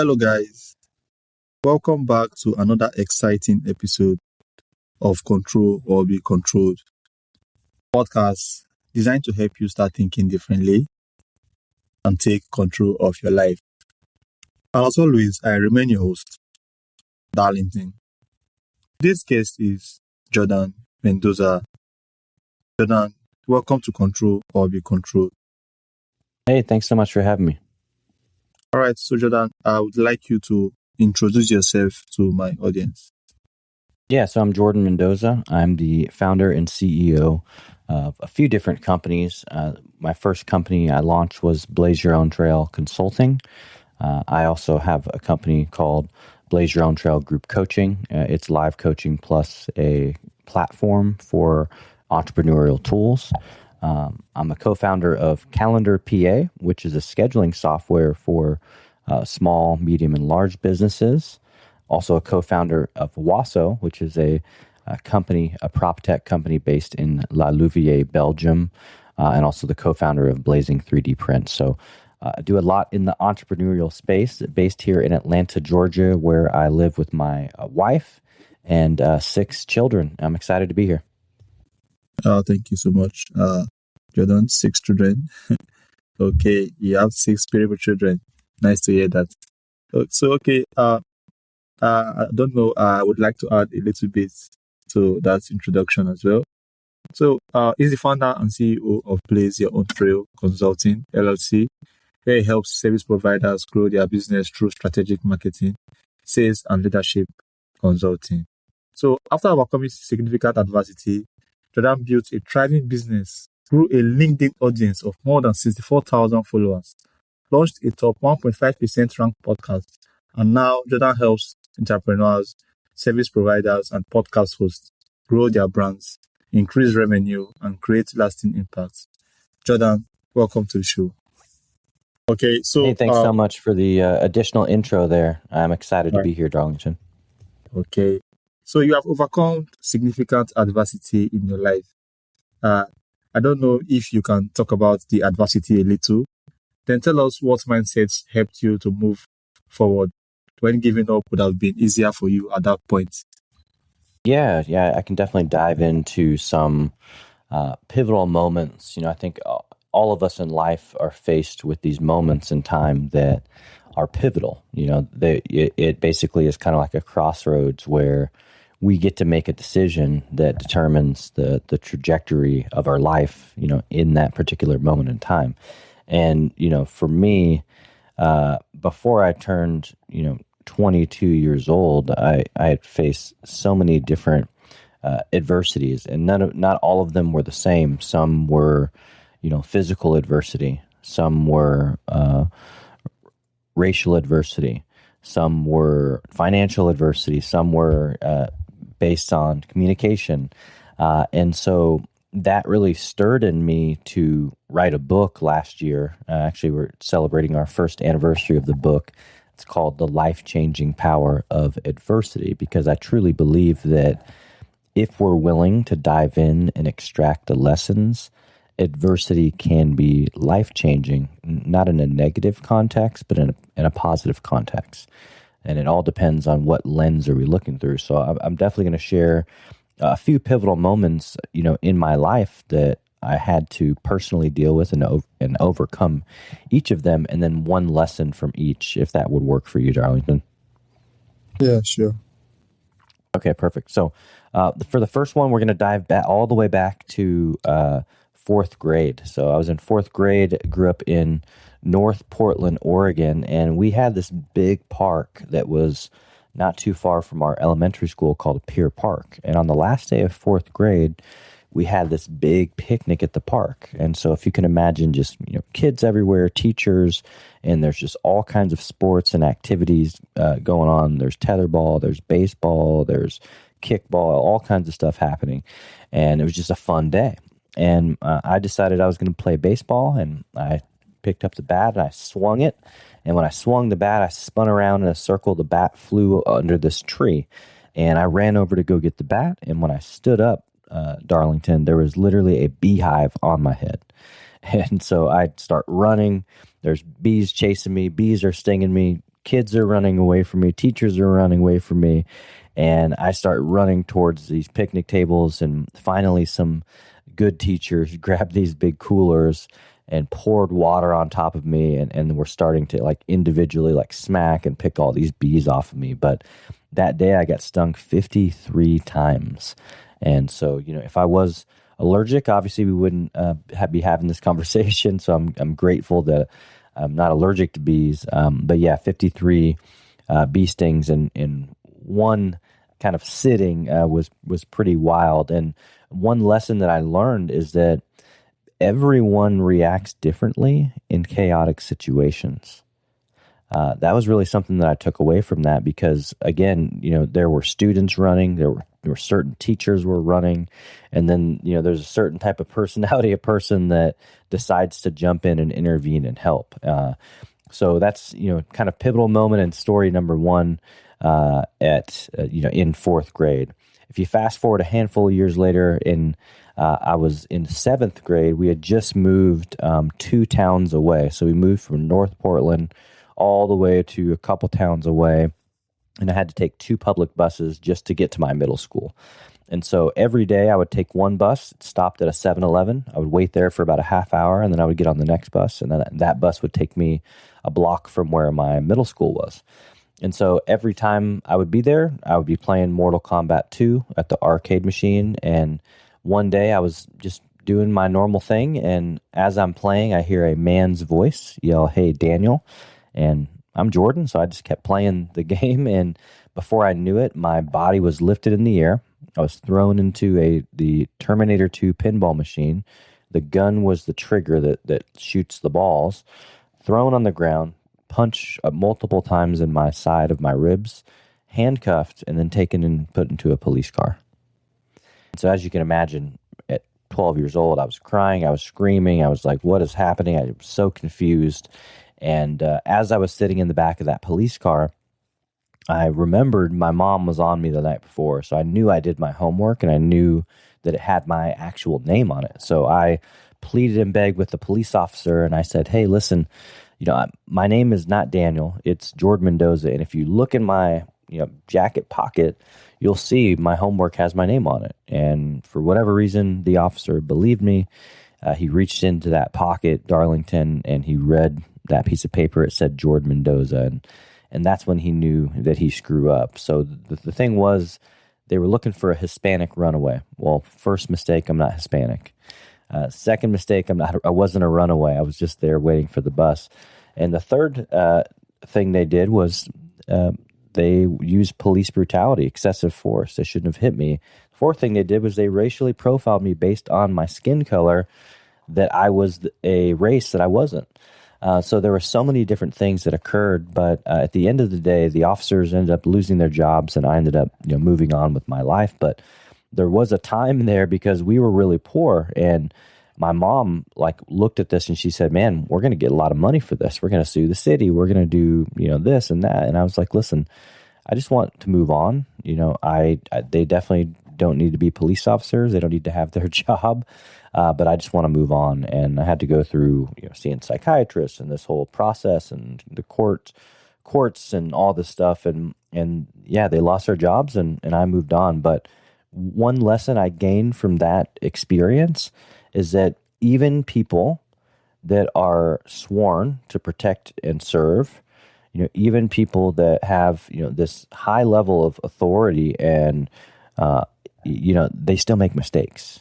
Hello, guys. Welcome back to another exciting episode of Control or Be Controlled podcast designed to help you start thinking differently and take control of your life. And as always, I remain your host, Darlington. This guest is Jordan Mendoza. Jordan, welcome to Control or Be Controlled. Hey, thanks so much for having me. All right, so Jordan, I would like you to introduce yourself to my audience. Yeah, so I'm Jordan Mendoza. I'm the founder and CEO of a few different companies. My first company I launched was Blaze Your Own Trail Consulting. I also have a company called Blaze Your Own Trail Group Coaching. It's live coaching plus a platform for entrepreneurial tools. I'm a co-founder of Calendar PA, which is a scheduling software for small, medium, and large businesses. Also a co-founder of Wasso, which is a company, a prop tech company based in La Louvière, Belgium, and also the co-founder of Blazing 3D Print. So I do a lot in the entrepreneurial space, based here in Atlanta, Georgia, where I live with my wife and 6 children. I'm excited to be here. Thank you so much, Jordan. 6 children. Okay, you have 6 beautiful children. Nice to hear that. I don't know. I would like to add a little bit to that introduction as well. So, he's the founder and CEO of Blaze Your Own Trail Consulting LLC, where he helps service providers grow their business through strategic marketing, sales, and leadership consulting. So, after overcoming significant adversity, Jordan built a thriving business through a LinkedIn audience of more than 64,000 followers, launched a top 1.5% ranked podcast, and now Jordan helps entrepreneurs, service providers, and podcast hosts grow their brands, increase revenue, and create lasting impact. Jordan, welcome to the show. Okay, so hey, thanks so much for the additional intro there. I'm excited to be here, Darlington. Okay, so you have overcome significant adversity in your life. I don't know if you can talk about the adversity a little. Then tell us what mindsets helped you to move forward when giving up would have been easier for you at that point. Yeah, I can definitely dive into some pivotal moments. I think all of us in life are faced with these moments in time that are pivotal. It basically is kind of like a crossroads where we get to make a decision that determines the trajectory of our life, in that particular moment in time. And, for me, before I turned, 22 years old, I had faced so many different adversities, and not all of them were the same. Some were, physical adversity. Some were racial adversity. Some were financial adversity. Some were based on communication. And so that really stirred in me to write a book last year. Actually, we're celebrating our first anniversary of the book. It's called The Life-Changing Power of Adversity, because I truly believe that if we're willing to dive in and extract the lessons, adversity can be life-changing, not in a negative context, but in a positive context. And it all depends on what lens are we looking through. So I'm definitely going to share a few pivotal moments, in my life that I had to personally deal with and overcome each of them, and then one lesson from each, if that would work for you, Darlington. Yeah, sure. Okay, perfect. So for the first one, we're going to dive all the way back to 4th grade. So I was in 4th grade, grew up in North Portland, Oregon, and we had this big park that was not too far from our elementary school called Pier Park. And on the last day of 4th grade, we had this big picnic at the park. And so if you can imagine just, kids everywhere, teachers, and there's just all kinds of sports and activities going on. There's tetherball, there's baseball, there's kickball, all kinds of stuff happening. And it was just a fun day. And I decided I was going to play baseball, and I picked up the bat and I swung it. And when I swung the bat, I spun around in a circle. The bat flew under this tree, and I ran over to go get the bat. And when I stood up, Darlington, there was literally a beehive on my head. And so I start running. There's bees chasing me. Bees are stinging me. kids are running away from me, teachers are running away from me, and I start running towards these picnic tables, and finally some good teachers grabbed these big coolers and poured water on top of me, and were starting to like individually like smack and pick all these bees off of me. But that day I got stung 53 times. And so, if I was allergic, obviously we wouldn't be having this conversation. So I'm grateful that I'm not allergic to bees. But yeah, 53 bee stings in one kind of sitting was pretty wild. And one lesson that I learned is that everyone reacts differently in chaotic situations. That was really something that I took away from that, because again, there were students running, there were certain teachers were running, and then, there's a certain type of personality, a person that decides to jump in and intervene and help. So that's, kind of pivotal moment in story number one in fourth grade. If you fast forward a handful of years later, I was in seventh grade, we had just moved 2 towns away. So we moved from North Portland all the way to a couple towns away, and I had to take 2 public buses just to get to my middle school. And so every day I would take one bus, it stopped at a 7-Eleven. I would wait there for about a half hour, and then I would get on the next bus, and then that bus would take me a block from where my middle school was. And so every time I would be there, I would be playing Mortal Kombat 2 at the arcade machine. And one day I was just doing my normal thing, and as I'm playing, I hear a man's voice yell, "Hey, Daniel." And I'm Jordan, so I just kept playing the game, and before I knew it, my body was lifted in the air. I was thrown into the Terminator 2 pinball machine. The gun was the trigger that shoots the balls. Thrown on the ground, punched multiple times in my side of my ribs, handcuffed, and then taken and put into a police car. So as you can imagine, at 12 years old, I was crying, I was screaming, I was like, what is happening? I was so confused. And as I was sitting in the back of that police car, I remembered my mom was on me the night before. So I knew I did my homework, and I knew that it had my actual name on it. So I pleaded and begged with the police officer, and I said, "Hey, listen, my name is not Daniel, it's Jordan Mendoza. And if you look in my jacket pocket, you'll see my homework has my name on it." And for whatever reason, the officer believed me. He reached into that pocket, Darlington, and he read that piece of paper. It said Jordan Mendoza, and that's when he knew that he screwed up. So the thing was, they were looking for a Hispanic runaway. Well, first mistake, I'm not Hispanic. Second mistake, I wasn't a runaway. I was just there waiting for the bus. And the third thing they did was they used police brutality, excessive force. They shouldn't have hit me. Fourth thing they did was they racially profiled me based on my skin color, that I was a race that I wasn't. So there were so many different things that occurred, but at the end of the day, the officers ended up losing their jobs, and I ended up moving on with my life. But there was a time there, because we were really poor, and my mom looked at this and she said, "Man, we're going to get a lot of money for this. We're going to sue the city. We're going to do this and that." And I was like, "Listen, I just want to move on. They definitely don't need to be police officers. They don't need to have their job. But I just want to move on." And I had to go through, seeing psychiatrists and this whole process and the courts and all this stuff. And yeah, they lost their jobs, and I moved on. But one lesson I gained from that experience is that even people that are sworn to protect and serve, even people that have, this high level of authority, and, they still make mistakes.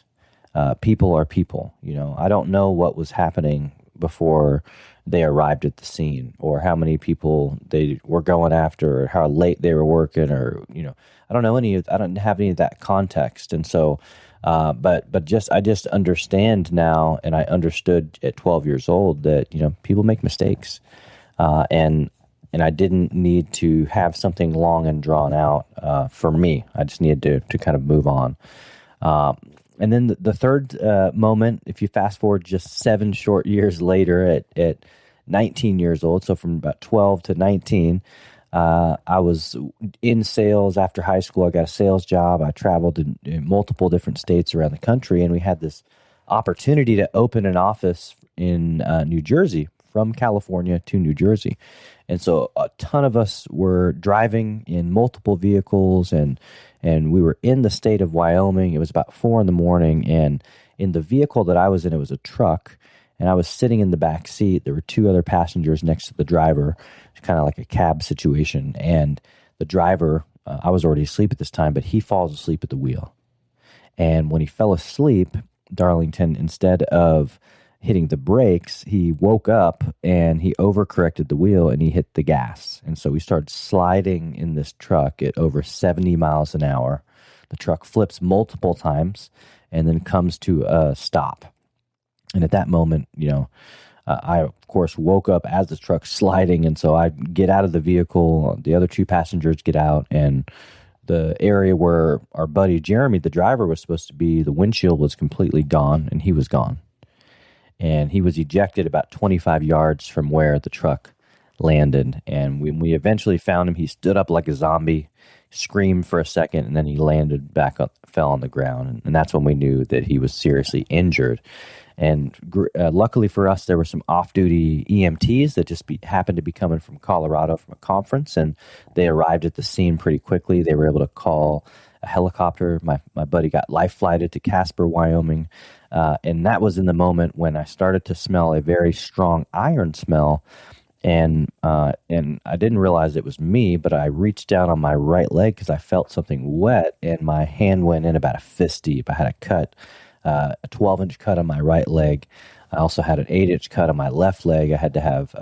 People are people. I don't know what was happening before they arrived at the scene, or how many people they were going after, or how late they were working, or I don't know I don't have any of that context. And so but I just understand now, and I understood at 12 years old that people make mistakes, and I didn't need to have something long and drawn out for me. I just needed to kind of move on. And then the third moment, if you fast forward just 7 short years later, at 19 years old, so from about 12 to 19, I was in sales after high school. I got a sales job. I traveled in multiple different states around the country, and we had this opportunity to open an office in New Jersey from California to New Jersey. And so a ton of us were driving in multiple vehicles, and we were in the state of Wyoming. It was about 4 a.m, and in the vehicle that I was in, it was a truck, and I was sitting in the back seat. There were 2 other passengers next to the driver. It's kind of like a cab situation. And the driver, I was already asleep at this time, but he falls asleep at the wheel. And when he fell asleep, Darlington, instead of hitting the brakes, he woke up and he overcorrected the wheel and he hit the gas. And so we started sliding in this truck at over 70 miles an hour. The truck flips multiple times and then comes to a stop. And at that moment, I, of course, woke up as the truck's sliding. And so I get out of the vehicle. The other 2 passengers get out, and the area where our buddy Jeremy, the driver, was supposed to be, the windshield was completely gone, and he was gone. And he was ejected about 25 yards from where the truck landed. And when we eventually found him, he stood up like a zombie, screamed for a second, and then he landed back up, fell on the ground. And that's when we knew that he was seriously injured. And luckily for us, there were some off-duty EMTs that just happened to be coming from Colorado from a conference, and they arrived at the scene pretty quickly. They were able to call a helicopter. My buddy got life-flighted to Casper, Wyoming, and that was in the moment when I started to smell a very strong iron smell, and I didn't realize it was me, but I reached down on my right leg because I felt something wet, and my hand went in about a fist deep. I had a cut. A 12-inch cut on my right leg. I also had an 8-inch cut on my left leg. I had to have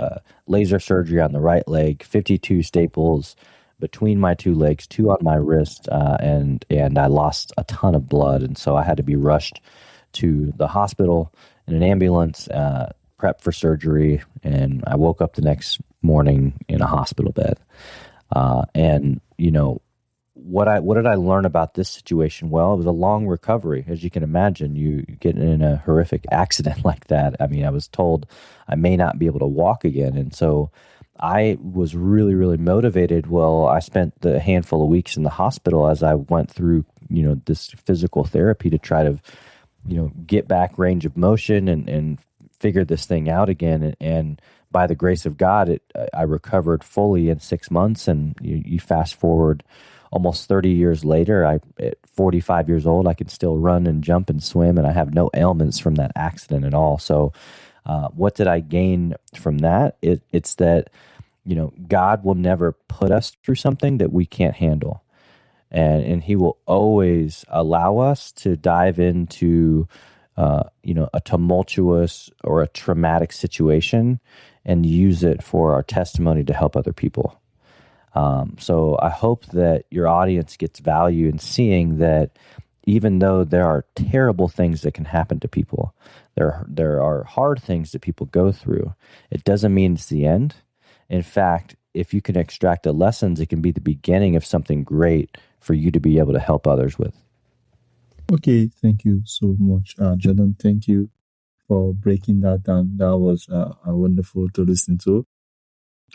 laser surgery on the right leg, 52 staples between my 2 legs, 2 on my wrist, and I lost a ton of blood. And so I had to be rushed to the hospital in an ambulance, prepped for surgery, and I woke up the next morning in a hospital bed. What did I learn about this situation? Well, it was a long recovery. As you can imagine, you get in a horrific accident like that. I mean, I was told I may not be able to walk again. And so I was really, really motivated. Well, I spent the handful of weeks in the hospital as I went through, this physical therapy to try to, get back range of motion and figure this thing out again. And by the grace of God, I recovered fully in 6 months. And you fast forward almost 30 years later, at 45 years old, I can still run and jump and swim, and I have no ailments from that accident at all. So what did I gain from that? It's that, God will never put us through something that we can't handle. And he will always allow us to dive into, a tumultuous or a traumatic situation and use it for our testimony to help other people. So I hope that your audience gets value in seeing that even though there are terrible things that can happen to people, there are hard things that people go through, it doesn't mean it's the end. In fact, if you can extract the lessons, it can be the beginning of something great for you to be able to help others with. Okay, thank you so much, Jordan. Thank you for breaking that down. That was wonderful to listen to.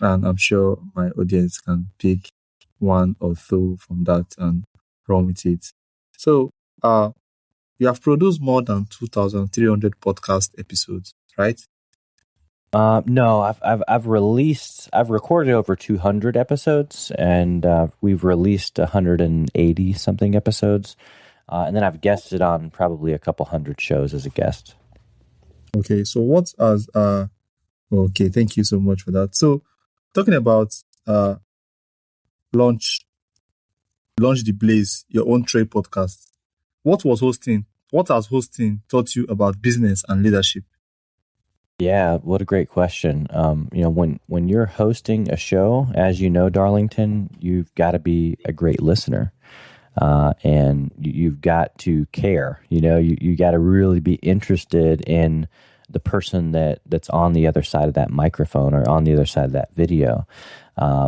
And I'm sure my audience can pick 1 or 2 from that and run with it. So, you have produced more than 2,300 podcast episodes, right? No, I've recorded over 200 episodes, and we've released 180 something episodes, and then I've guested on probably a couple hundred shows as a guest. Okay, so okay, thank you so much for that. So, talking about Launch the Blaze, your own trade podcast. What has hosting taught you about business and leadership? Yeah, what a great question. When you're hosting a show, as you know, Darlington, you've got to be a great listener, and you've got to care. You got to really be interested in the person that's on the other side of that microphone or on the other side of that video,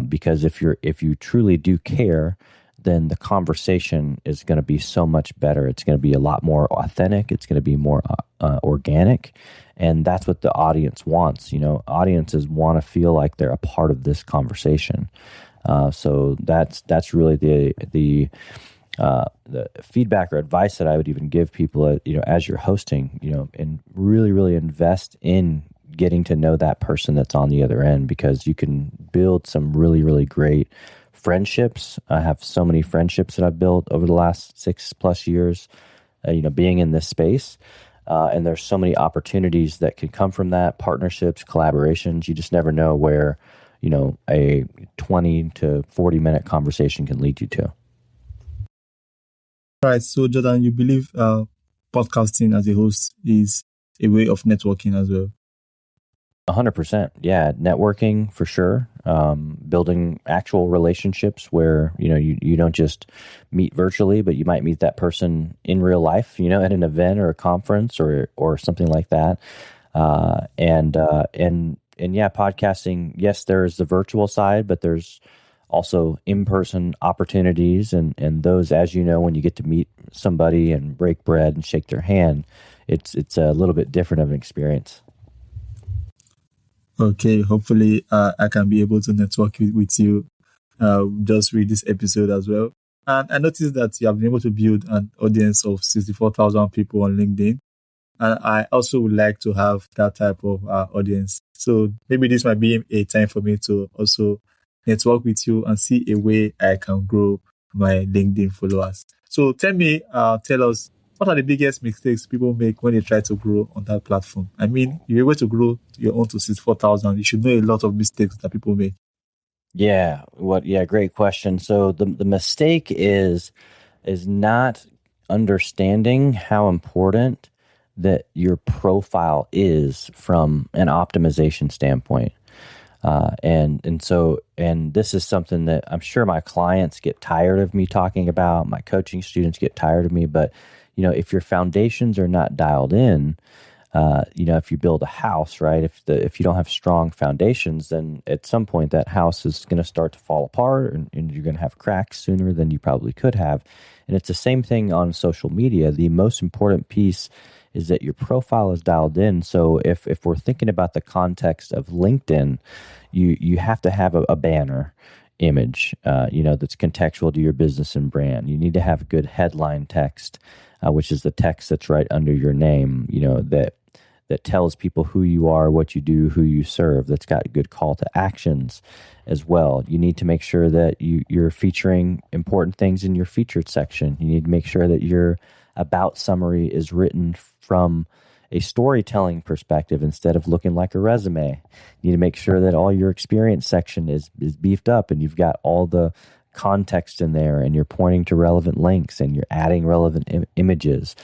because if you truly do care, then the conversation is going to be so much better. It's going to be a lot more authentic. It's going to be more organic. And that's what the audience wants. Audiences want to feel like they're a part of this conversation. So that's really the feedback or advice that I would even give people, as you're hosting, and really, really invest in getting to know that person that's on the other end, because you can build some really, really great friendships. I have so many friendships that I've built over the last 6+ years, being in this space. And there's so many opportunities that could come from that, partnerships, collaborations. You just never know where, a 20 to 40-minute conversation can lead you to. All right. So, Jordan, you believe podcasting as a host is a way of networking as well? 100%. Yeah. Networking for sure. Building actual relationships where, you don't just meet virtually, but you might meet that person in real life, at an event or a conference or something like that. And yeah, podcasting, yes, there's the virtual side, but there's also in-person opportunities. And those, as you know, when you get to meet somebody and break bread and shake their hand, it's a little bit different of an experience. Okay, hopefully I can be able to network with you just with this episode as well. And I noticed that you have been able to build an audience of 64,000 people on LinkedIn. And I also would like to have that type of audience. So maybe this might be a time for me to also network with you and see a way I can grow my LinkedIn followers. So tell us, what are the biggest mistakes people make when they try to grow on that platform? I mean, you're able to grow your own to 64,000. You should know a lot of mistakes that people make. Yeah. Great question. So the mistake is not understanding how important that your profile is from an optimization standpoint. And this is something that I'm sure my clients get tired of me talking about. My coaching students get tired of me, but if your foundations are not dialed in, if you build a house, right? If you don't have strong foundations, then at some point that house is going to start to fall apart, and you're going to have cracks sooner than you probably could have. And it's the same thing on social media. The most important piece is that your profile is dialed in. So if we're thinking about the context of LinkedIn, you have to have a banner image, that's contextual to your business and brand. You need to have good headline text, which is the text that's right under your name, that tells people who you are, what you do, who you serve, that's got good call to actions as well. You need to make sure that you're featuring important things in your featured section. You need to make sure that your about summary is written from a storytelling perspective instead of looking like a resume. You need to make sure that all your experience section is beefed up and you've got all the context in there and you're pointing to relevant links and you're adding relevant images.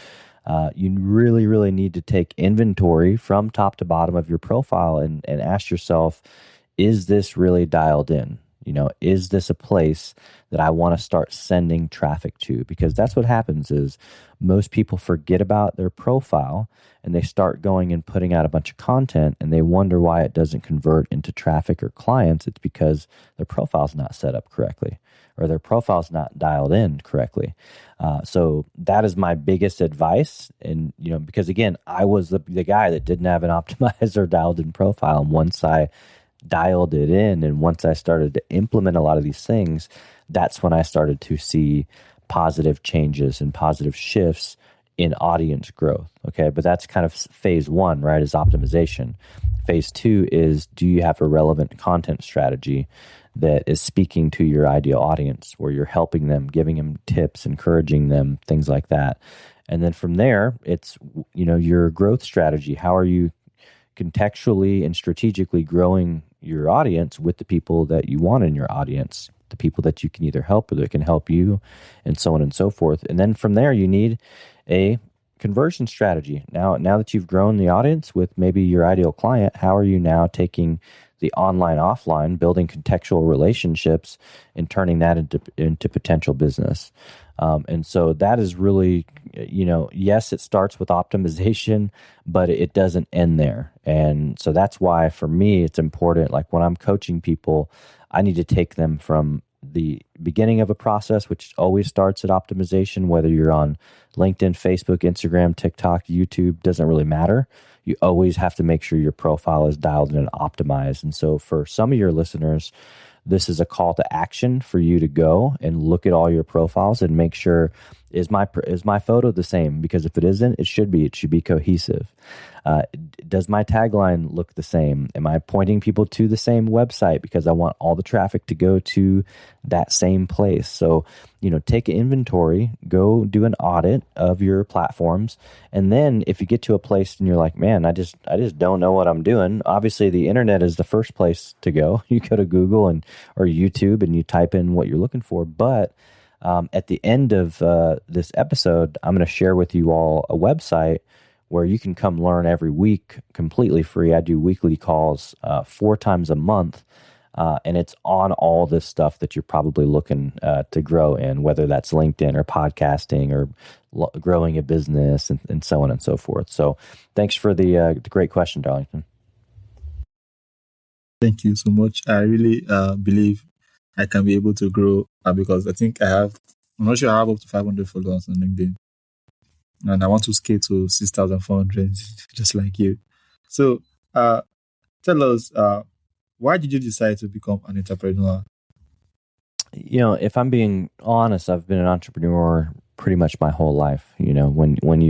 You really, really need to take inventory from top to bottom of your profile and ask yourself, is this really dialed in? Is this a place that I want to start sending traffic to? Because that's what happens is most people forget about their profile and they start going and putting out a bunch of content and they wonder why it doesn't convert into traffic or clients. It's because their profile's not set up correctly or their profile's not dialed in correctly. So that is my biggest advice. And, because again, I was the guy that didn't have an optimized or dialed in profile. And once I dialed it in and once I started to implement a lot of these things, that's when I started to see positive changes and positive shifts in audience growth. Okay. But that's kind of phase one, right? Is optimization. Phase two is, do you have a relevant content strategy that is speaking to your ideal audience, where you're helping them, giving them tips, encouraging them, things like that. And then from there, it's, your growth strategy. How are you contextually and strategically growing your audience with the people that you want in your audience, the people that you can either help or that can help you, and so on and so forth. And then from there, you need a conversion strategy. Now that you've grown the audience with maybe your ideal client, how are you now taking the online, offline, building contextual relationships and turning that into potential business? And so that is really, yes, it starts with optimization, but it doesn't end there. And so that's why for me, it's important. Like when I'm coaching people, I need to take them from the beginning of a process, which always starts at optimization, whether you're on LinkedIn, Facebook, Instagram, TikTok, YouTube, doesn't really matter. You always have to make sure your profile is dialed in and optimized. And so for some of your listeners, this is a call to action for you to go and look at all your profiles and make sure Is my photo the same? Because if it isn't, it should be. It should be cohesive. Does my tagline look the same? Am I pointing people to the same website because I want all the traffic to go to that same place? So, take an inventory, go do an audit of your platforms. And then if you get to a place and you're like, man, I just don't know what I'm doing. Obviously the internet is the first place to go. You go to Google or YouTube and you type in what you're looking for. But at the end of this episode, I'm going to share with you all a website where you can come learn every week completely free. I do weekly calls 4 times a month, and it's on all this stuff that you're probably looking to grow in, whether that's LinkedIn or podcasting or growing a business and so on and so forth. So thanks for the great question, Darlington. Thank you so much. I really believe I can be able to grow because I think I'm not sure I have up to 500 followers on LinkedIn. And I want to scale to 6,400, just like you. So, tell us, why did you decide to become an entrepreneur? If I'm being honest, I've been an entrepreneur pretty much my whole life. When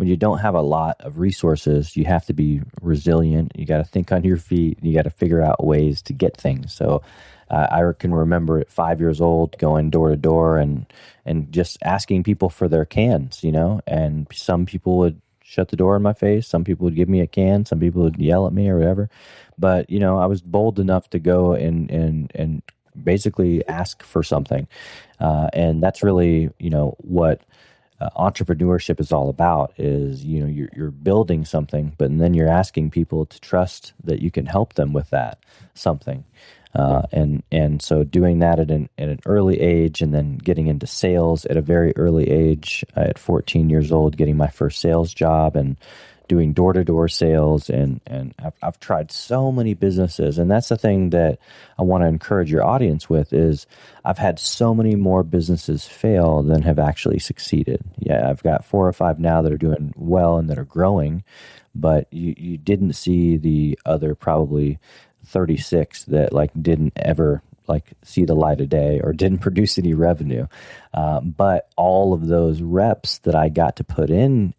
you don't have a lot of resources, you have to be resilient. You got to think on your feet. You got to figure out ways to get things. So I can remember at 5 years old going door to door and just asking people for their cans, and some people would shut the door in my face. Some people would give me a can. Some people would yell at me or whatever. But, I was bold enough to go and basically ask for something. And that's really, what entrepreneurship is all about is, you're building something, but then you're asking people to trust that you can help them with that something. And so doing that at an early age and then getting into sales at a very early age, at 14 years old, getting my first sales job and doing door-to-door sales. And I've tried so many businesses. And that's the thing that I want to encourage your audience with is I've had so many more businesses fail than have actually succeeded. Yeah, I've got 4 or 5 now that are doing well and that are growing, but you didn't see the other probably 36 that didn't ever see the light of day or didn't produce any revenue. But all of those reps that I got to put in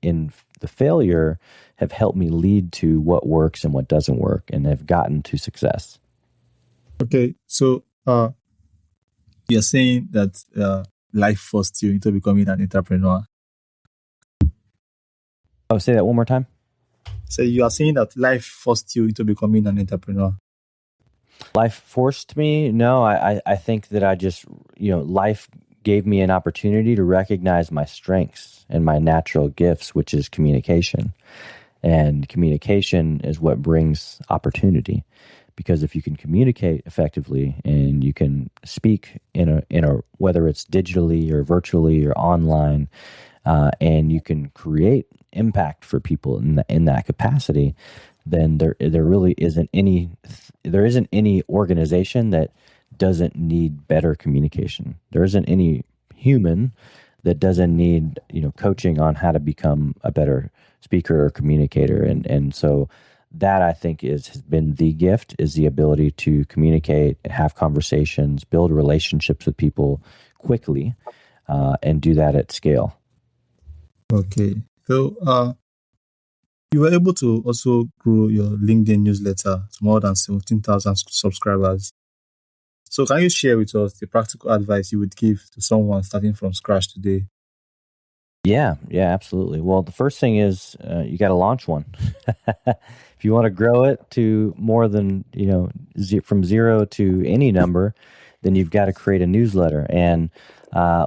the failure have helped me lead to what works and what doesn't work and have gotten to success. Okay. So you're saying that life forced you into becoming an entrepreneur. Oh, say that one more time. So you are saying that life forced you into becoming an entrepreneur. Life forced me? No, I think that I just, life gave me an opportunity to recognize my strengths and my natural gifts, which is communication. And communication is what brings opportunity. Because if you can communicate effectively and you can speak in a whether it's digitally or virtually or online, and you can create impact for people in that capacity, then there really isn't any organization that doesn't need better communication. There isn't any human that doesn't need coaching on how to become a better speaker or communicator. And so that I think has been the gift, is the ability to communicate, have conversations, build relationships with people quickly, and do that at scale. Okay. So you were able to also grow your LinkedIn newsletter to more than 17,000 subscribers. So can you share with us the practical advice you would give to someone starting from scratch today? Yeah, absolutely. Well, the first thing is you got to launch one. If you want to grow it to more than, from 0 to any number, then you've got to create a newsletter. And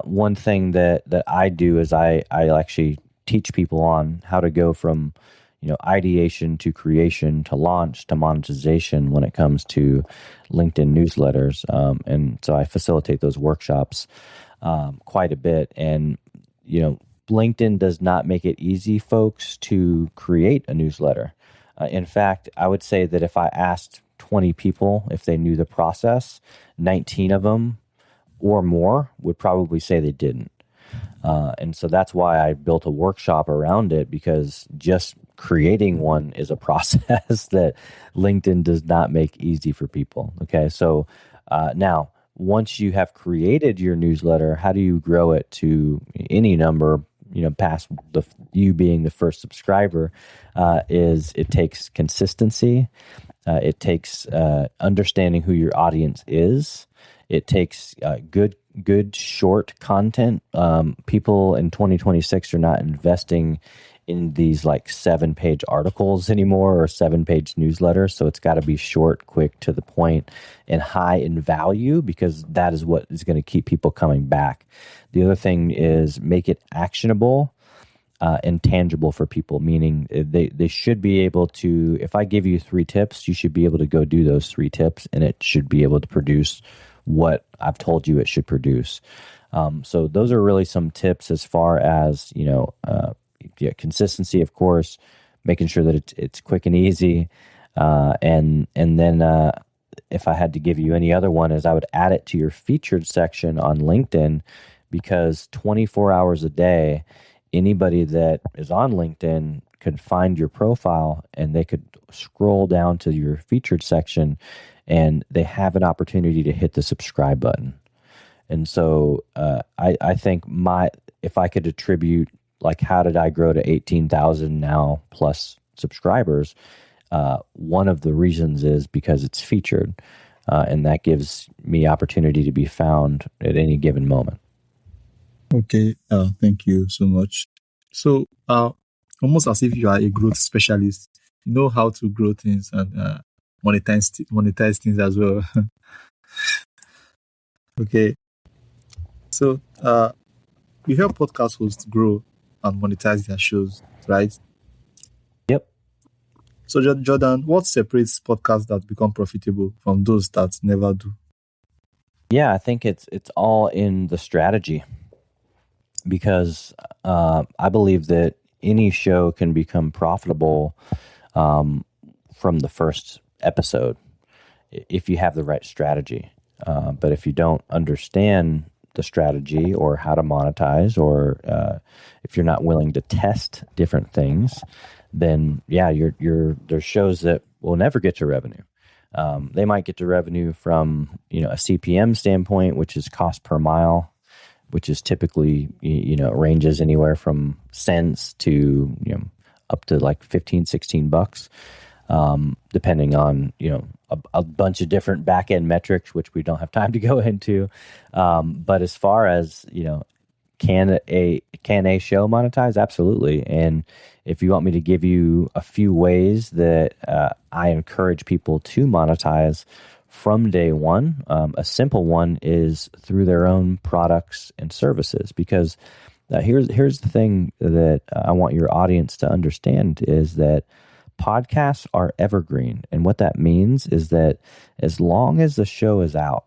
one thing that I do is I actually teach people on how to go from ideation to creation to launch to monetization when it comes to LinkedIn newsletters. And so I facilitate those workshops quite a bit. And, LinkedIn does not make it easy, folks, to create a newsletter. In fact, I would say that if I asked 20 people if they knew the process, 19 of them or more would probably say they didn't. And so that's why I built a workshop around it, because just creating one is a process that LinkedIn does not make easy for people. Okay. So now once you have created your newsletter, how do you grow it to any number, past you being the first subscriber? Is it takes consistency. It takes understanding who your audience is. It takes good short content. People in 2026 are not investing in these like 7-page articles anymore or 7-page newsletters. So it's got to be short, quick, to the point, and high in value, because that is what is going to keep people coming back. The other thing is make it actionable and tangible for people, meaning they should be able to, if I give you 3 tips, you should be able to go do those 3 tips, and it should be able to produce what I've told you it should produce. So those are really some tips as far as, consistency, of course, making sure that it's quick and easy. And then if I had to give you any other one, is I would add it to your featured section on LinkedIn, because 24 hours a day, anybody that is on LinkedIn could find your profile and they could scroll down to your featured section and they have an opportunity to hit the subscribe button. And so I think if I could attribute, like, how did I grow to 18,000 now plus subscribers? One of the reasons is because it's featured, and that gives me opportunity to be found at any given moment. Okay, thank you so much. So, almost as if you are a growth specialist, you know how to grow things and monetize things as well. Okay, so you help podcast hosts grow and monetize their shows, right? Yep. So, Jordan, what separates podcasts that become profitable from those that never do? Yeah, I think it's all in the strategy, because I believe that any show can become profitable from the first episode if you have the right strategy. But if you don't understand the strategy or how to monetize, or if you're not willing to test different things, then there's shows that will never get to revenue. They might get to revenue from a CPM standpoint, which is cost per mile, which is typically ranges anywhere from cents to up to like $15-$16, depending on a bunch of different back end metrics, which we don't have time to go into. But as far as can a show monetize? Absolutely. And if you want me to give you a few ways that I encourage people to monetize from day one, a simple one is through their own products and services. Because here's the thing that I want your audience to understand, is that podcasts are evergreen. And what that means is that as long as the show is out,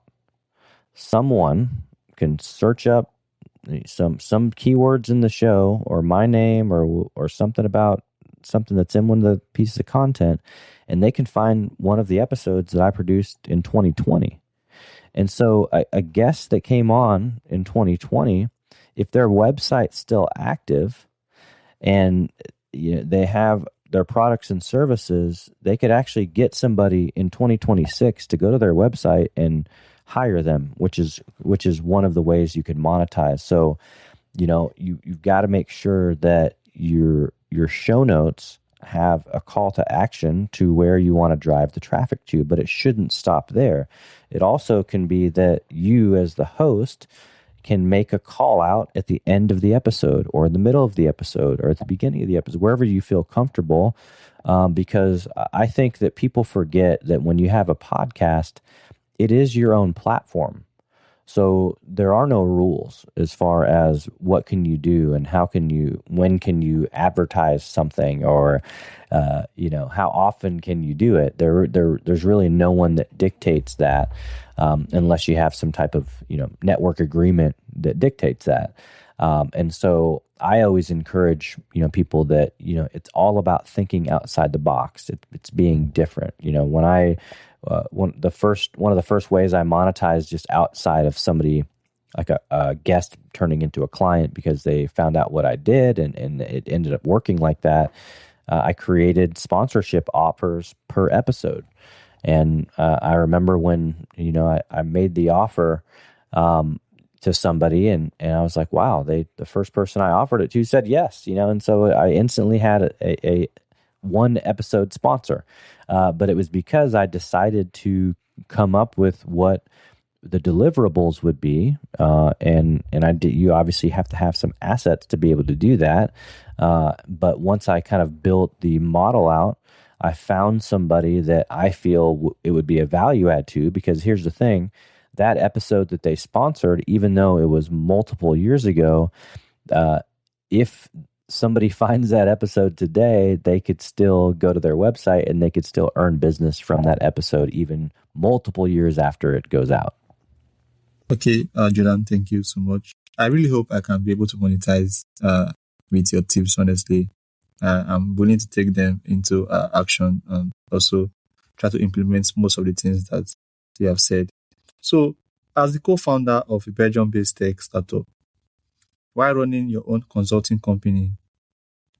someone can search up some keywords in the show, or my name, or something about something that's in one of the pieces of content, and they can find one of the episodes that I produced in 2020. And so a guest that came on in 2020, if their website's still active and they have their products and services, they could actually get somebody in 2026 to go to their website and hire them, which is one of the ways you can monetize. So, you've got to make sure that your show notes have a call to action to where you want to drive the traffic to, but it shouldn't stop there. It also can be that you, as the host, can make a call out at the end of the episode, or in the middle of the episode, or at the beginning of the episode, wherever you feel comfortable. Because I think that people forget that when you have a podcast, it is your own platform. So there are no rules as far as what can you do and when can you advertise something, or how often can you do it. There's really no one that dictates that, unless you have some type of network agreement that dictates that. And so I always encourage people that it's all about thinking outside the box. It's being different. One of the first ways I monetized just outside of somebody, like a guest turning into a client because they found out what I did and it ended up working like that. I created sponsorship offers per episode. And I remember when, I made the offer to somebody, and I was like, wow, the first person I offered it to said yes, and so I instantly had a one episode sponsor. But it was because I decided to come up with what the deliverables would be, and you obviously have to have some assets to be able to do that. But once I kind of built the model out, I found somebody that I feel it would be a value add to, because here's the thing: that episode that they sponsored, even though it was multiple years ago, if somebody finds that episode today, they could still go to their website and they could still earn business from that episode, even multiple years after it goes out. Okay, Jordan, thank you so much. I really hope I can be able to monetize with your tips, honestly. I'm willing to take them into action and also try to implement most of the things that you have said. So, as the co-founder of a Belgium-based tech startup, while running your own consulting company,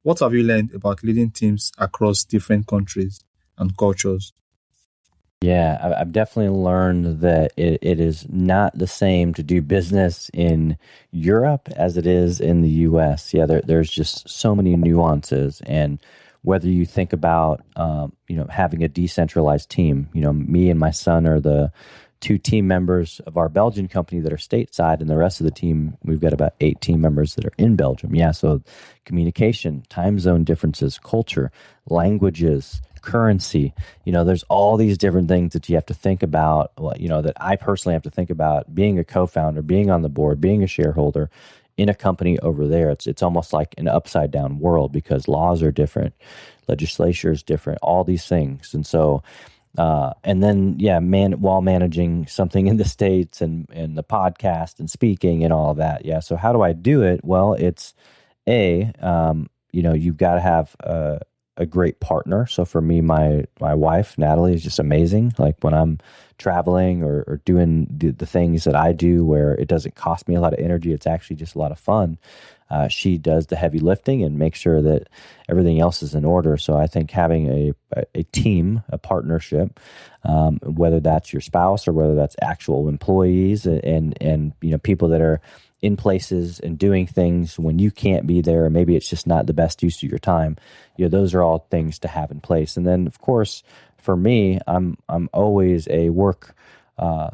what have you learned about leading teams across different countries and cultures? Yeah, I've definitely learned that it is not the same to do business in Europe as it is in the US. Yeah, there's just so many nuances. And whether you think about, having a decentralized team, me and my son are the two team members of our Belgian company that are stateside, and the rest of the team, we've got about 8 team members that are in Belgium. Yeah, so communication, time zone differences, culture, languages, currency, there's all these different things that you have to think about, that I personally have to think about being a co-founder, being on the board, being a shareholder in a company over there. It's almost like an upside down world, because laws are different, legislature is different, all these things. And so, and then, while managing something in the States and the podcast and speaking and all of that. Yeah. So how do I do it? Well, it's you've got to have a great partner. So for me, my wife, Natalie, is just amazing. Like when I'm traveling or doing the things that I do where it doesn't cost me a lot of energy, it's actually just a lot of fun. She does the heavy lifting and makes sure that everything else is in order. So I think having a team, a partnership, whether that's your spouse or whether that's actual employees and people that are in places and doing things when you can't be there, or maybe it's just not the best use of your time, those are all things to have in place. And then, of course, for me, I'm always a work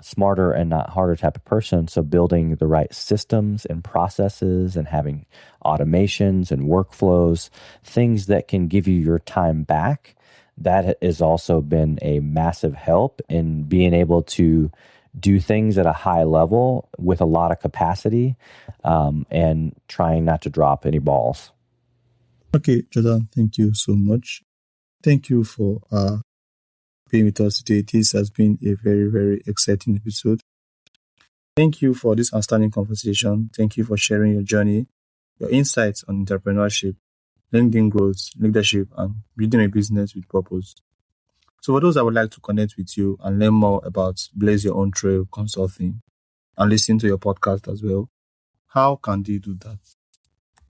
smarter and not harder type of person. So building the right systems and processes and having automations and workflows, things that can give you your time back, that has also been a massive help in being able to do things at a high level with a lot of capacity, and trying not to drop any balls. Okay, Jordan, thank you so much. Thank you for being with us today. This has been a very, very exciting episode. Thank you for this outstanding conversation. Thank you for sharing your journey, your insights on entrepreneurship, LinkedIn growth, leadership, and building a business with purpose. So for those that would like to connect with you and learn more about Blaze Your Own Trail Consulting and listen to your podcast as well, how can they do that?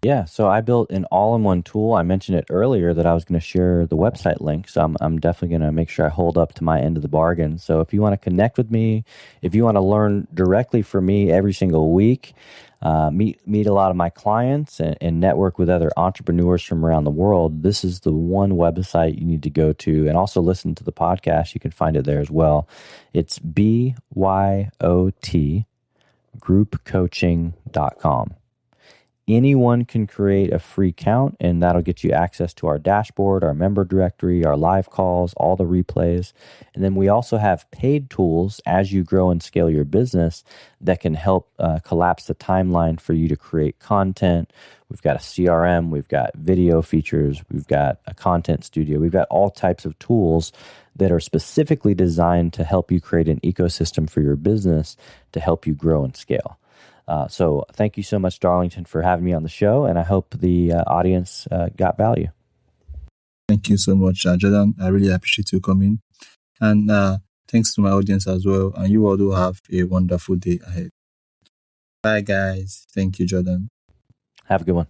Yeah, so I built an all-in-one tool. I mentioned it earlier that I was going to share the website link, so I'm definitely going to make sure I hold up to my end of the bargain. So if you want to connect with me, if you want to learn directly from me every single week, meet a lot of my clients and network with other entrepreneurs from around the world, this is the one website you need to go to, and also listen to the podcast. You can find it there as well. It's byotgroupcoaching.com. Anyone can create a free account, and that'll get you access to our dashboard, our member directory, our live calls, all the replays. And then we also have paid tools as you grow and scale your business that can help collapse the timeline for you to create content. We've got a CRM, we've got video features, we've got a content studio, we've got all types of tools that are specifically designed to help you create an ecosystem for your business to help you grow and scale. So thank you so much, Darlington, for having me on the show, and I hope the audience got value. Thank you so much, Jordan. I really appreciate you coming. And thanks to my audience as well. And you all do have a wonderful day ahead. Bye, guys. Thank you, Jordan. Have a good one.